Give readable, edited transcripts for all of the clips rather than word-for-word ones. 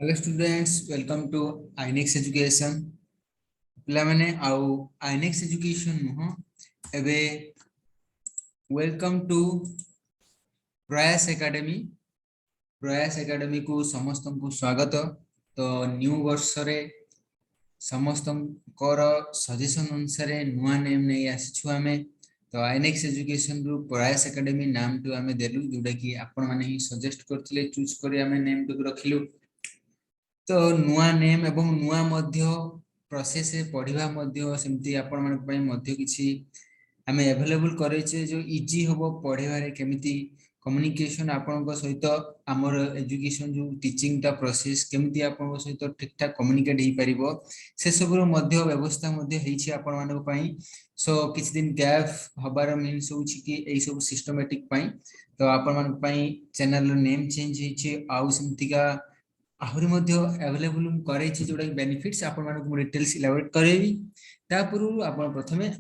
Hello students, welcome to INEX Education. पिलामाने आउ INEX Education नुह एबे welcome to प्रयास एकेडमी। प्रयास एकेडमी को समस्त को स्वागत। तो न्यू वर्ष रे समस्त कर सजेशन अनुसार नुआ नेम नहीं आसीछु आमे। तो INEX Education रु प्रयास एकेडमी नाम टू आमे देलु जोटा कि आपण माने ही सजेस्ट करथिले चूज करी आमे नेम टू रखिलु। तो नुआ नेम एवं नुआ मध्य प्रोसेस पढ़िबा मध्य सेमती आपण मन पई मध्य किछि हमें अवेलेबल करे छे जो इजी होबो पढ़ेबारे केमिति कम्युनिकेशन आपण को सहित हमर एजुकेशन जो टीचिंग ता प्रोसेस केमिति आपण को सहित ठीक ठाक कम्युनिकेट हे परिबो से सब रो मध्य व्यवस्था मध्य हेइ छे आपण मन पई। सो किछि दिन गैप हबार मीन्स होछि कि एई सब सिस्टमैटिक पई तो आपण मन पई चैनल नेम चेंज हे छे आउ सेमतिका आहुरी मध्य अवेलेबल करे छी जोडा बेनिफिट्स आपण मन को डिटेल्स इलाबोरेट करेबी। तापुरु आपण प्रथमे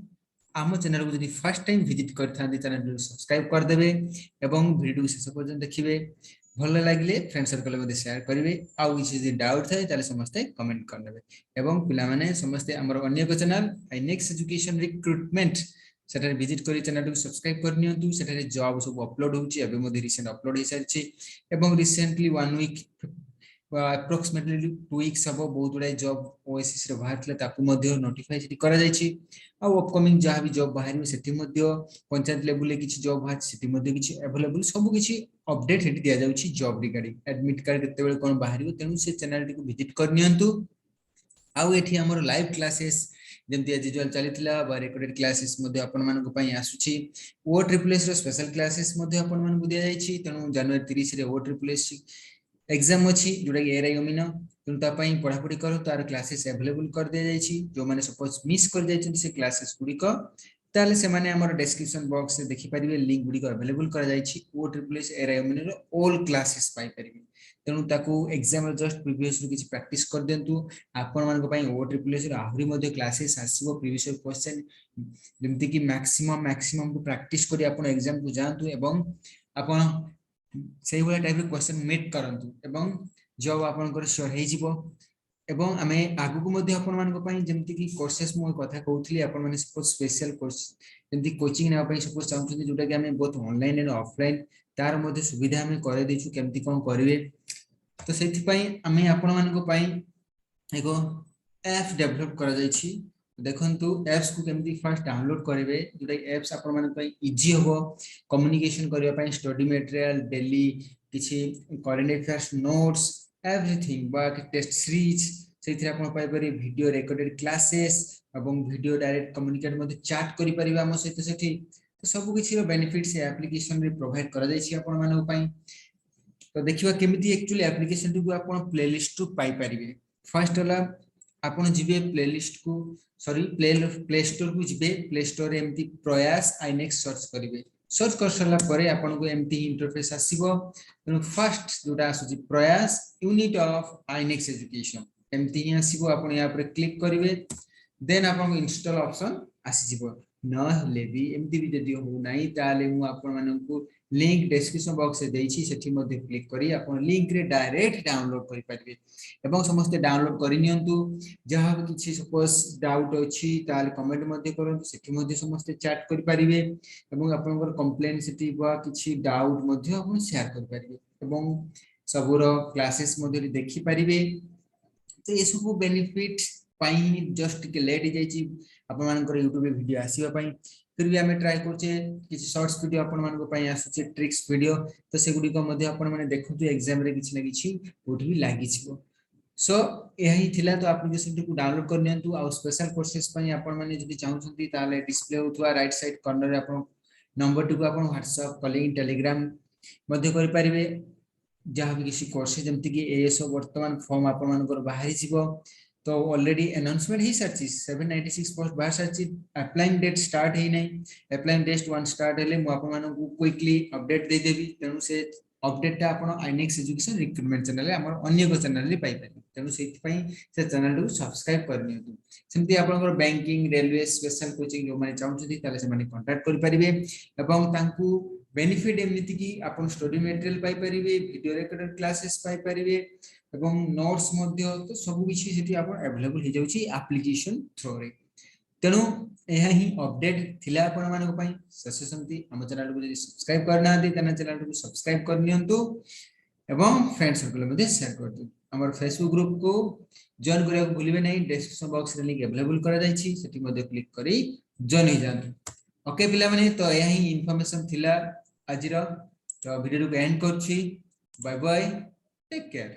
आम चैनल को जदि फर्स्ट टाइम विजिट करथांती चैनल सब्सक्राइब कर देबे एवं वीडियो शेष पर्यंत देखिबे। भल लागिले फ्रेंड सर्कल मध्ये शेयर करिवे आउ किछि जे डाउट थाए ताले समस्त कमेंट कर देबे एवं पिला माने समस्त हमर अन्य को चैनल आईनेक्स एजुकेशन रिक्रूटमेंट सेटारे विजिट करी चैनल को सब्सक्राइब कर नियंतु। सेटारे जॉब सब अपलोड होउची एबे मध्ये रिसेंट अपलोड हे सारची एवं रिसेंटली 1 वीक approximately 2 weeks अब बहुत गुडा जॉब ओएसएस रे बाहर थले ताकू मध्ये नोटिफाई सिटी करा जायछि आ अपकमिंग जहां भी जॉब बाहर सेठी मध्ये पंचायत लेवल ले किछि जॉब बाहर सिटी मध्ये किछि अवेलेबल सब किछि अपडेट हेटी दिया जाउछि जॉब रिगार्डिंग एडमिट कार्ड केते बेले कोन बाहरियो तेनु से चैनल टी को विजिट कर नियंतु। आउ एठी हमर लाइव क्लासेस जेमति एज यूजुअल चलितला बा रिकॉर्डेड क्लासेस मध्ये आपण मान को पई आसुछि। ओ ट्रिपल एस रो स्पेशल क्लासेस मध्ये आपण मान को दिया जायछि तेनु जनवरी 30 रे ओ ट्रिपल एस एग्जाम अछि जोडा कि एआई ओमिनो तुम ता पई पढा पढी करो तार क्लासेस अवेलेबल कर दे जायछि। जो माने सपोज मिस कर जायछि से क्लासेस गुडी को ताले से माने हमर डिस्क्रिप्शन बॉक्स से देखि परिबे लिंक गुडी को अवेलेबल कर जायछि। ओ ट्रिपल एस एआई ओमिनो रो ऑल क्लासेस पाई परिबे तेनु ताकू एग्जाम रे जस्ट प्रीवियस रो किछि प्रैक्टिस कर देंतु। आपण मान को पई ओ ट्रिपल एस रो आहुरी मध्ये क्लासेस आसीबो प्रीवियस क्वेश्चन जेमति कि मैक्सिमम को प्रैक्टिस करी आपण एग्जाम को जानतु एवं आपण सेही वाला टाइप रो क्वेश्चन मेट करंतु एवं जॉब आपनकर श्योर हे जिवो एवं आमे आगु को मध्ये आपण मान को पई जेमति कि कोर्सेस मो कथा कहउथली आपण माने सपोज स्पेशल कोर्स जेमति कोचिंग ना पई सपोज चाहउछन जोटा कि आमे बोथ ऑनलाइन एंड ऑफलाइन तार मध्ये सुविधा आमे करे देछु केमति कोन करिवे। तो सेति पई आमे आपण मान को पई एको ऐप डेवलप करा जायछि। देखंतु एप्स को केमति फर्स्ट डाउनलोड करिवे जोटा एप्स आपण मान पई इजी होबो कम्युनिकेशन करिया पई स्टडी मटेरियल डेली किछि करंट अफेयर्स नोट्स एवरीथिंग बा टेस्ट सीरीज सेथि आपण पाई परि वीडियो रिकॉर्डेड क्लासेस एवं वीडियो डायरेक्ट कम्युनिकेट मध्ये चैट करि परिबा हम सहित सेठी। तो सब किछि रो बेनिफिट्स एप्लीकेशन रे प्रोवाइड करा जायछि आपण मान पई। तो देखिबा केमिति एक्चुअली एप्लीकेशन को आपण प्लेलिस्ट टू पाई परिबे। फर्स्ट होला आपण जिबे प्लेलिस्ट को सॉरी प्ले स्टोर को जिबे प्ले स्टोर रे एमती प्रयास आईनेक्स सर्च करिवे। सर्च कर सरला परे आपण को एमती इंटरफेस आसीबो तेनु फर्स्ट जोटा आसुची प्रयास यूनिट ऑफ आईनेक्स एजुकेशन एमती ही आसीबो। आपण या पर क्लिक करिवे देन आपण को इंस्टॉल ऑप्शन आसी जिवो न हले भी एमती भी जदी हो नाही ताले मु आपण मानन को लिंक डिस्क्रिप्शन बॉक्स से देछि सेठी मध्ये क्लिक करी आपण लिंक रे डायरेक्ट डाउनलोड करि पारिबे एवं समस्त डाउनलोड करि नियंतु। जहां भी किछि सपोज डाउट अछि ताले कमेंट मध्ये करंतु सेठी मध्ये समस्त चैट करि पारिबे एवं आपनकर कंप्लेंट सेठी बा किछि डाउट मध्ये आपण शेयर करि पारिबे एवं सबरो क्लासेस मध्ये देखि पारिबे। तो ये सब बेनिफिट पाई जस्ट के लेट जाइछि आपण मानकर YouTube वीडियो आसीबा पाई फिर भी हमें ट्राई करछे किछि शॉर्ट्स वीडियो आपण मान को पाई आसुचे ट्रिक्स वीडियो। तो से गुडी को मध्ये आपण माने देखंतु एग्जाम रे किछि ना किछि ओठी भी लागि छिबो। सो यही थिला तो एप्लीकेशन को डाउनलोड कर नियंतु। आ स्पेशल कोर्सेस पई आपण माने जदि चाहउछंती ताले डिस्प्ले होतुवा राइट साइड कॉर्नर रे आपण नंबर टू को आपण व्हाट्सएप कॉलिंग टेलीग्राम मध्ये करि परिबे। जहां भी किसी कोर्स जेमति कि एएसओ वर्तमान फॉर्म आपण मानकर बाहरी जिवो। तो ऑलरेडी अनाउंसमेंट ही सरची 796 पोस्ट बाहर सरची अप्लाइंग डेट स्टार्ट हे नै अप्लाइंग डेट 1 स्टार्ट हेले मु आपण मानन को क्विकली अपडेट दे देबी। तेनु से अपडेट ता आपण आईनेक्स एजुकेशन रिक्रूटमेंट चैनल रे हमर अन्य को चैनल रे पाई पारी तेनु सेति पई से चैनल को सब्सक्राइब कर नियतु। सेमति आपनकर बैंकिंग रेलवे स्पेशल कोचिंग जो माने चाहउछथि ताले से माने कांटेक्ट करि परिबे एवं तांकू बेनिफिट एमिति कि आपण स्टडी मटेरियल पाई परिबे वीडियो रिकॉर्डेड क्लासेस पाई परिबे एवं नोट्स मध्य तो सब किछि जेति आपण अवेलेबल हे जाउछि एप्लीकेशन थ्रू रे तेणु यह ही अपडेट थिला आपण मानक पई ससेसंती हम चैनल को यदि सब्सक्राइब करना दी तने चैनल को सब्सक्राइब कर नियंतु एवं फ्रेंड सर्कल में शेयर कर दो हमर फेसबुक ग्रुप को जॉइन करिया भूलिबे नहीं डिस्क्रिप्शन बॉक्स रे लिंक अवेलेबल करा जाय छी सेठी मध्ये क्लिक करी जॉइन हो जातु ओके पिला माने तो यही इन्फॉर्मेशन थिला आजिरो तो वीडियो को एंड करछि बाय बाय टेक केयर।